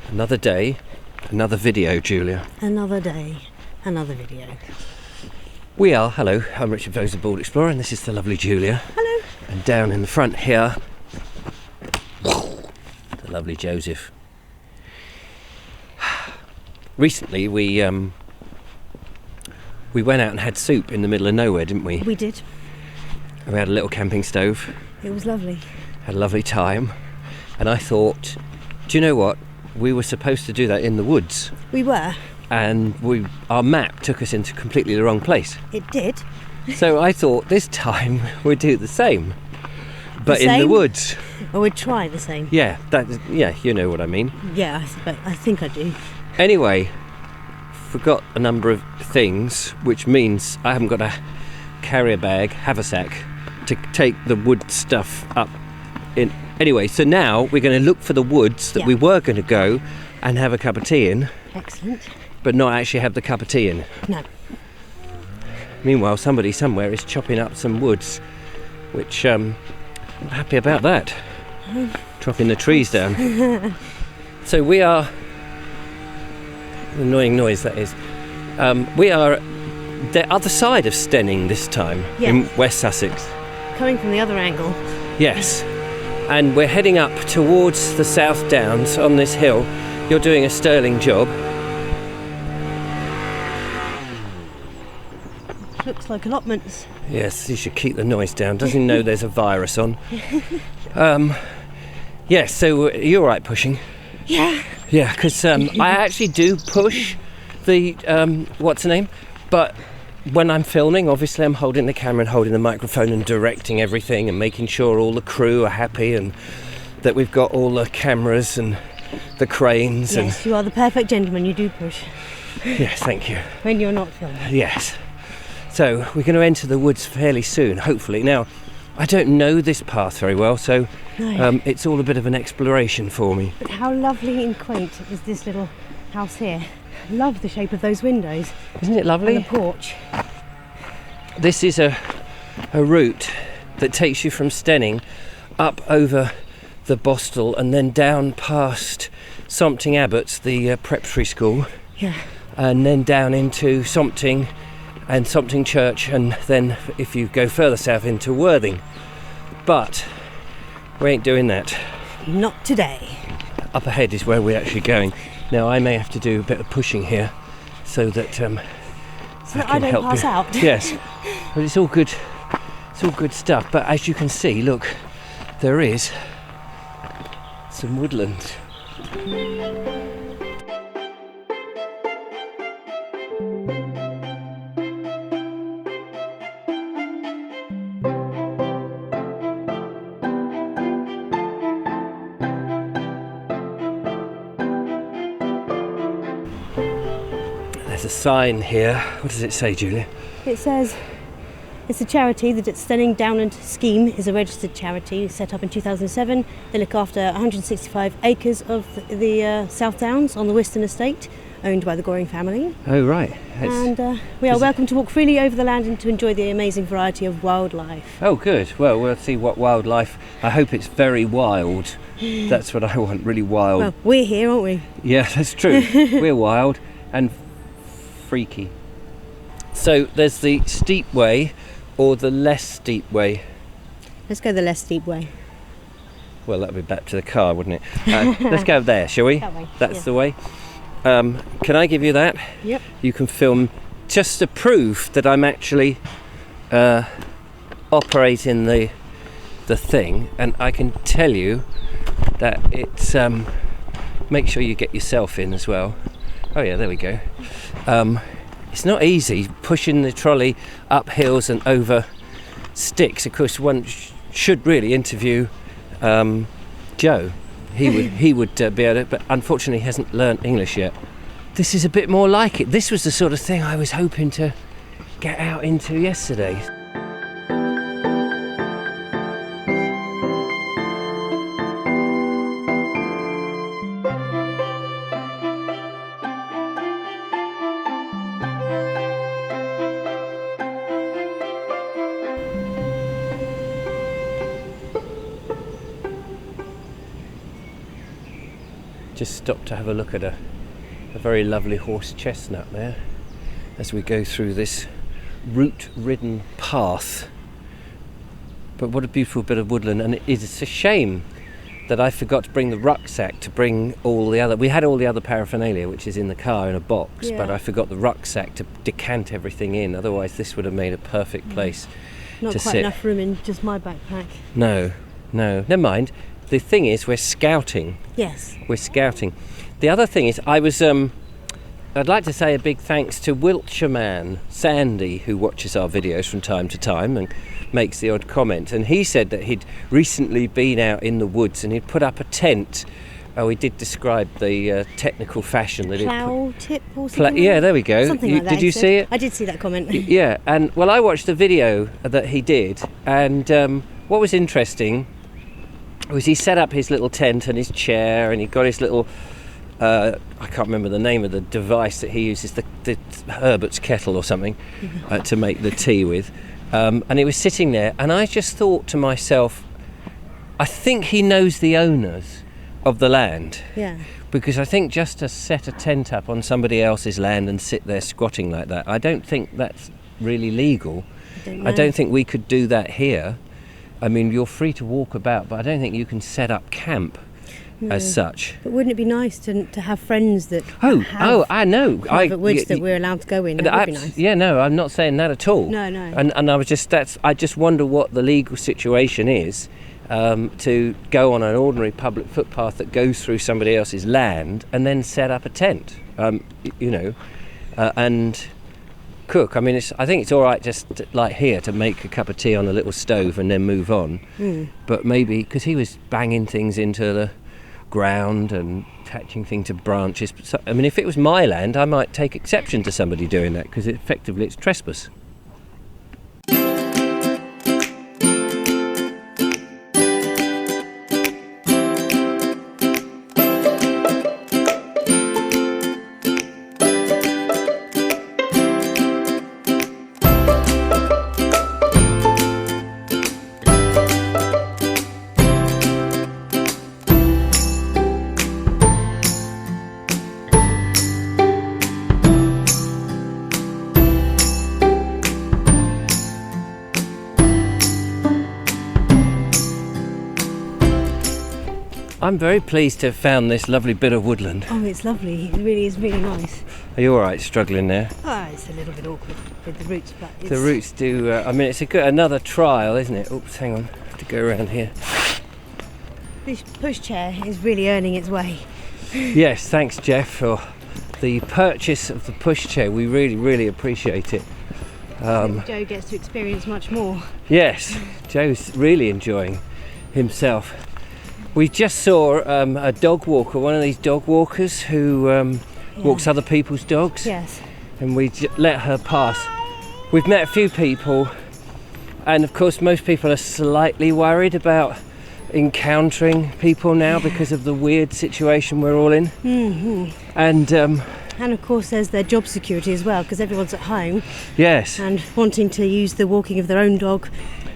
Another day, another video, Julia. Another day, another video. We are, hello, I'm Richard Vobes, the Bald Explorer, and this is the lovely Julia. Hello. And down in the front here, the lovely Joseph. Recently we went out and had soup in the middle of nowhere, didn't we? We did. We had a little camping stove. It was lovely. Had a lovely time. And I thought, do you know what? We were supposed to do that in the woods. We were. And our map took us into completely the wrong place. It did. So I thought this time we'd do the same. But The same? in the woods. Or we'd try the same. Yeah, you know what I mean. Yeah, I think I do. Anyway, forgot a number of things, which means I haven't got a carrier bag, haversack, to take the wood stuff up in. Anyway, so now we're going to look for the woods that we were going to go and have a cup of tea in. Excellent. But not actually have the cup of tea in. No. Meanwhile, somebody somewhere is chopping up some woods, which I'm happy about that. Chopping the trees down. So we are. Annoying noise that is. We are the other side of Steyning this time, in West Sussex. Coming from the other angle. Yes. And we're heading up towards the South Downs on this hill. You're doing a sterling job. Looks like allotments. Yes, you should keep the noise down. Doesn't know there's a virus on. Yes, so are you all right pushing? Yeah. Yeah, because I actually do push the, what's the name? But when I'm filming, obviously I'm holding the camera and holding the microphone and directing everything and making sure all the crew are happy and that we've got all the cameras and the cranes. Yes, you are the perfect gentleman, you do push. Yes, thank you. When you're not filming. Yes. So we're going to enter the woods fairly soon, hopefully. Now, I don't know this path very well, so it's all a bit of an exploration for me. But how lovely and quaint is this little house here. I love the shape of those windows. Isn't it lovely? And the porch. This is a route that takes you from Steyning up over the Bostel and then down past Sompting Abbots, the preparatory school. Yeah. And then down into Sompting and Sompting Church, and then if you go further south into Worthing. But we ain't doing that. Not today. Up ahead is where we're actually going. Now I may have to do a bit of pushing here so that so I that can I don't help pass you. out. Yes, but it's all good. It's all good stuff. But as you can see, look, there is some woodland. There's a sign here. What does it say, Julia? It says it's a charity. The Steyning Downland Scheme is a registered charity set up in 2007. They look after 165 acres of the South Downs on the Wiston Estate, owned by the Goring family. Oh, right. And we are welcome to walk freely over the land and to enjoy the amazing variety of wildlife. Oh, good. Well, we'll see what wildlife. I hope it's very wild. That's what I want, really wild. Well, we're here, aren't we? Yeah, that's true. We're wild and freaky. So there's the steep way or the less steep way. Let's go the less steep way. Well, that'd be back to the car, wouldn't it? Let's go there, shall we? That way. That's the way. Can I give you that? Yep. You can film just to prove that I'm actually operating the thing, and I can tell you that it's make sure you get yourself in as well. Oh yeah, there we go. It's not easy pushing the trolley up hills and over sticks. Of course, one should really interview Joe. He would be able to, but unfortunately he hasn't learnt English yet. This is a bit more like it. This was the sort of thing I was hoping to get out into yesterday. just stopped to have a look at a very lovely horse chestnut there as we go through this route-ridden path. But what a beautiful bit of woodland, and it's a shame that I forgot to bring the rucksack to bring all the other... We had all the other paraphernalia, which is in the car in a box, but I forgot the rucksack to decant everything in. Otherwise, this would have made a perfect place Not to quite sit. enough room in just my backpack. No. Never mind. The thing is, we're scouting. Yes. We're scouting. The other thing is, I'd like to say a big thanks to Wiltshire man, Sandy, who watches our videos from time to time and makes the odd comment. And he said that he'd recently been out in the woods and he'd put up a tent. Oh, he did describe the technical fashion that Plough tip or something? yeah, there we go. Something like that. Did you see it? I did see that comment. Yeah, and well, I watched the video that he did, and what was interesting was he set up his little tent and his chair, and he got his little I can't remember the name of the device that he uses, the Herbert's kettle or something, to make the tea with, and he was sitting there, and I just thought to myself, I think he knows the owners of the land. Yeah. Because I think just to set a tent up on somebody else's land and sit there squatting like that, I don't think that's really legal. I don't think we could do that here. I mean, you're free to walk about, but I don't think you can set up camp as such. But wouldn't it be nice to have friends that I know. private woods that we're allowed to go in? That would be nice. Yeah, no, I'm not saying that at all. No. And I just wonder what the legal situation is to go on an ordinary public footpath that goes through somebody else's land and then set up a tent, and cook. I mean, I think it's all right just like here to make a cup of tea on a little stove and then move on. But maybe because he was banging things into the ground and attaching things to branches. So, I mean, if it was my land, I might take exception to somebody doing that because effectively it's trespass. I'm very pleased to have found this lovely bit of woodland. Oh, it's lovely. It really is really nice. Are you all right struggling there? Oh, it's a little bit awkward with the roots, but it's... The roots do... I mean, it's another trial, isn't it? Oops, hang on. I have to go around here. This pushchair is really earning its way. Yes, thanks, Jeff, for the purchase of the pushchair. We really, really appreciate it. Joe gets to experience much more. Yes, Joe's really enjoying himself. We just saw a dog walker, one of these dog walkers who walks other people's dogs. Yes. And we let her pass. We've met a few people, and of course most people are slightly worried about encountering people now because of the weird situation we're all in. Mm-hmm. And of course there's their job security as well, because everyone's at home. Yes. And wanting to use the walking of their own dog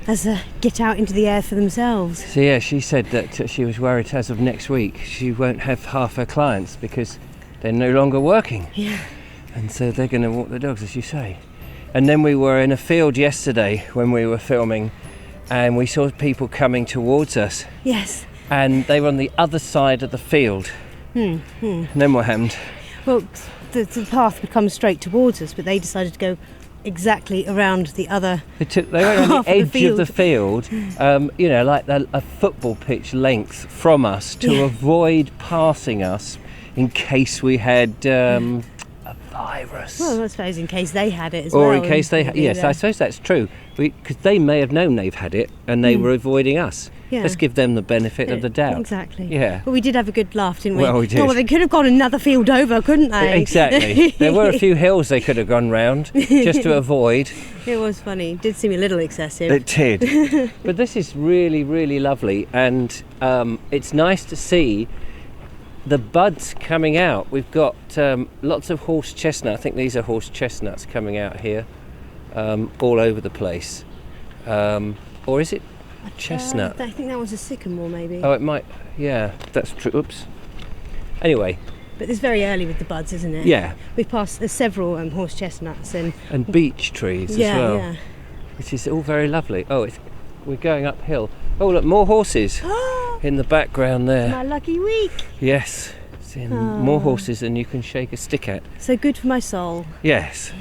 as a get out into the air for themselves. So yeah, she said that she was worried as of next week she won't have half her clients because they're no longer working. Yeah. And so they're going to walk the dogs, as you say. And then we were in a field yesterday when we were filming, and we saw people coming towards us. Yes. And they were on the other side of the field. And then what happened? Well, the path becomes straight towards us, but they decided to go exactly around the other. They went on the edge of the field, like a football pitch length from us to avoid passing us in case we had a virus. Well, I suppose in case they had it as well. Or in case they yes, I suppose that's true. Because they may have known they've had it and they were avoiding us. Yeah. Let's give them the benefit of the doubt. Exactly. Yeah. Well, we did have a good laugh, didn't we? Well, we did. Oh, well, they could have gone another field over, couldn't they? Exactly. There were a few hills they could have gone round just to avoid. It was funny. It did seem a little excessive. It did. But this is really, really lovely, and it's nice to see the buds coming out. We've got lots of horse chestnut. I think these are horse chestnuts coming out here all over the place. Or is it a chestnut? I think that was a sycamore, maybe. Oh, it might. Yeah, that's true. Oops. Anyway, But it's very early with the buds, isn't it? yeah, We've passed, there's several horse chestnuts and beech trees yeah, as well, yeah. which is all very lovely. Oh, we're going uphill. Oh, look, more horses in the background there. My lucky week. Yes, seeing more horses than you can shake a stick at. So good for my soul. Yes.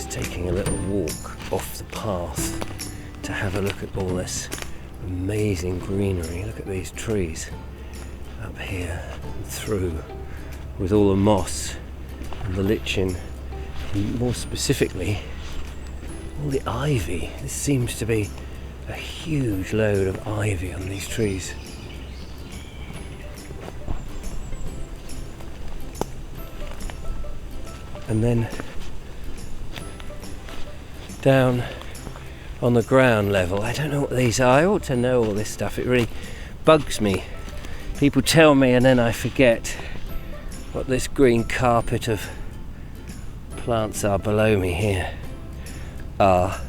Taking a little walk off the path to have a look at all this amazing greenery. Look at these trees up here and through, with all the moss and the lichen, and more specifically all the ivy. This seems to be a huge load of ivy on these trees. And then down on the ground level, I don't know what these are. I ought to know all this stuff. It really bugs me. People tell me and then I forget what this green carpet of plants are below me here are.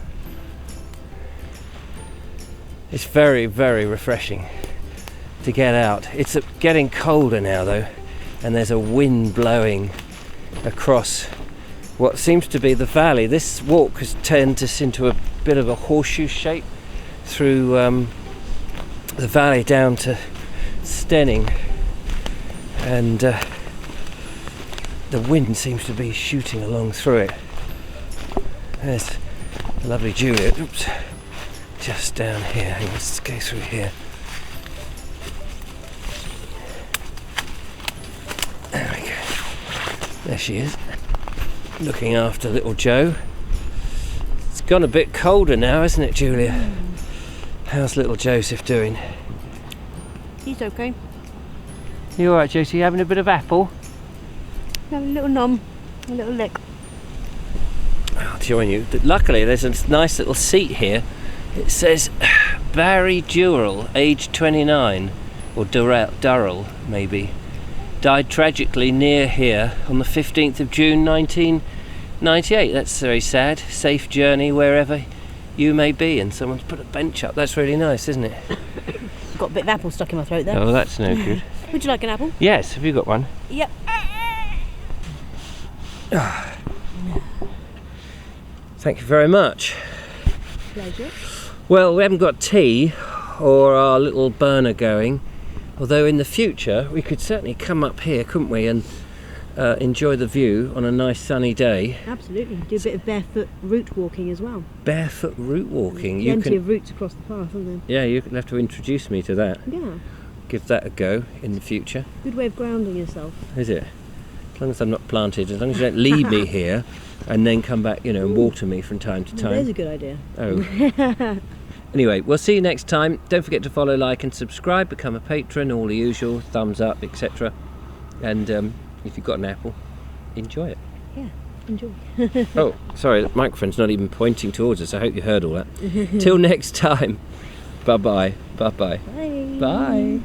It's very, very refreshing to get out. It's getting colder now though, and there's a wind blowing across what seems to be the valley. This walk has turned us into a bit of a horseshoe shape through the valley down to Steyning, and the wind seems to be shooting along through it. There's the lovely Julia. Oops, just down here. Let's go through here. There we go. There she is, looking after little Joe. It's gone a bit colder now, isn't it, Julia? How's little Joseph doing? He's okay. You alright, Josie? Having a bit of apple? Have a little nom, a little lick. I'll join you. Luckily, there's a nice little seat here. It says Barry Durrell, aged 29, or Durrell, maybe. Died tragically near here on the 15th of June 1998. That's very sad. Safe journey wherever you may be. And someone's put a bench up. That's really nice, isn't it? Got a bit of apple stuck in my throat there. Oh, that's no good. Would you like an apple? Yes, have you got one? Yep. Thank you very much. Pleasure. Well, we haven't got tea or our little burner going, although in the future we could certainly come up here, couldn't we, and enjoy the view on a nice sunny day. Absolutely. Do a bit of barefoot route walking as well. Barefoot route walking. Plenty of routes across the path, aren't there? Yeah, you're going to have to introduce me to that. Yeah. Give that a go in the future. Good way of grounding yourself. Is it? As long as I'm not planted, as long as you don't leave me here and then come back, you know, and water me from time to time. There's a good idea. Oh. Anyway, we'll see you next time. Don't forget to follow, like and subscribe, become a patron, all the usual, thumbs up, etc. And if you've got an apple, enjoy it. Yeah, enjoy. Oh, sorry, the microphone's not even pointing towards us. I hope you heard all that. Till next time. Bye-bye. Bye-bye. Bye. Bye.